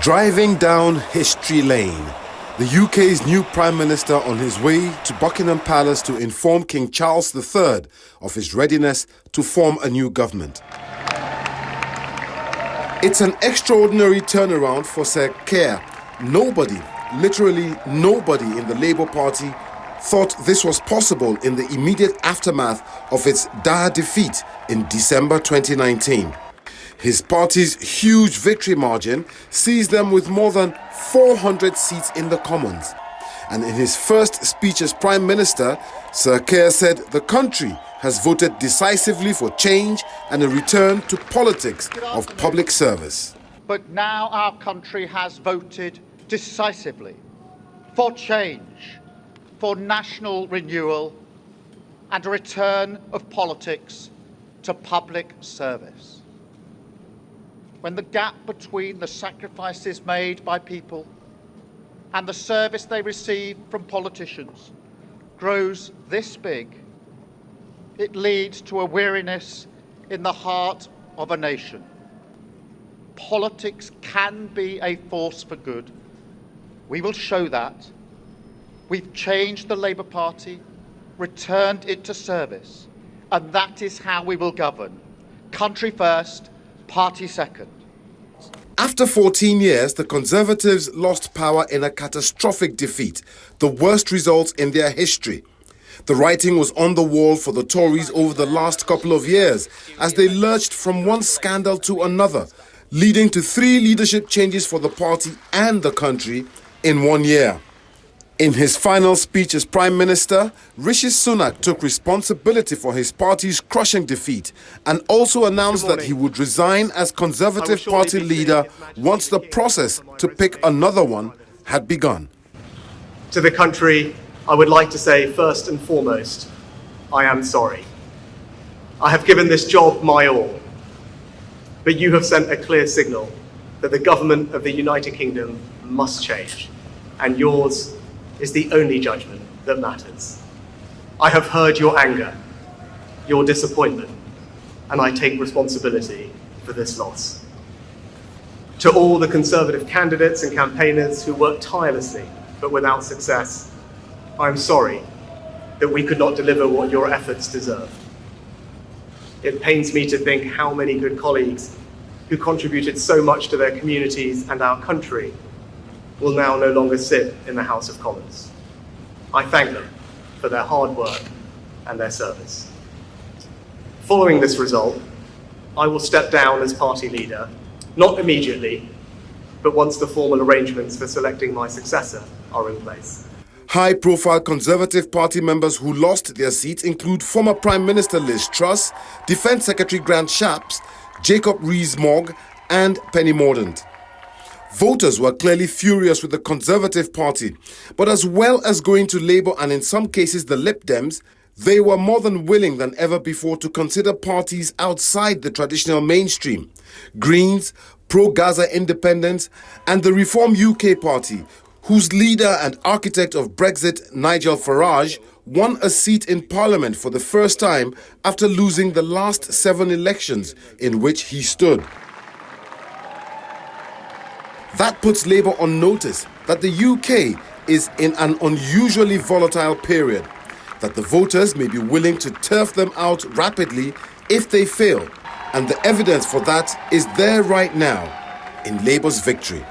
Driving down history lane, the UK's new Prime Minister on his way to Buckingham Palace to inform King Charles III of his readiness to form a new government. It's an extraordinary turnaround for Sir Keir. Nobody, literally nobody in the Labour Party thought this was possible in the immediate aftermath of its dire defeat in December 2019. His party's huge victory margin sees them with more than 400 seats in the Commons. And in his first speech as Prime Minister, Sir Keir said the country has voted decisively for change and a return to politics of public service. But now our country has voted decisively for change, for national renewal and a return of politics to public service. When the gap between the sacrifices made by people and the service they receive from politicians grows this big, it leads to a weariness in the heart of a nation. Politics can be a force for good. We will show that. We've changed the Labour Party, returned it to service, and that is how we will govern. Country first, party second. After 14 years, the Conservatives lost power in a catastrophic defeat, the worst result in their history. The writing was on the wall for the Tories over the last couple of years as they lurched from one scandal to another, leading to 3 leadership changes for the party and the country in 1 year. In his final speech as Prime Minister, Rishi Sunak took responsibility for his party's crushing defeat and also announced that he would resign as Conservative Party leader once the process to pick another one had begun. To the country, I would like to say first and foremost, I am sorry. I have given this job my all, but you have sent a clear signal that the government of the United Kingdom must change, and yours is the only judgment that matters. I have heard your anger, your disappointment, and I take responsibility for this loss. To all the Conservative candidates and campaigners who worked tirelessly but without success, I'm sorry that we could not deliver what your efforts deserved. It pains me to think how many good colleagues who contributed so much to their communities and our country will now no longer sit in the House of Commons. I thank them for their hard work and their service. Following this result, I will step down as party leader, not immediately, but once the formal arrangements for selecting my successor are in place. High-profile Conservative Party members who lost their seats include former Prime Minister Liz Truss, Defence Secretary Grant Shapps, Jacob Rees-Mogg and Penny Mordaunt. Voters were clearly furious with the Conservative Party, but as well as going to Labour and in some cases the Lib Dems, they were more than willing than ever before to consider parties outside the traditional mainstream. Greens, pro-Gaza independents and the Reform UK Party, whose leader and architect of Brexit, Nigel Farage, won a seat in Parliament for the first time after losing the last 7 elections in which he stood. That puts Labour on notice that the UK is in an unusually volatile period, that the voters may be willing to turf them out rapidly if they fail, and the evidence for that is there right now in Labour's victory.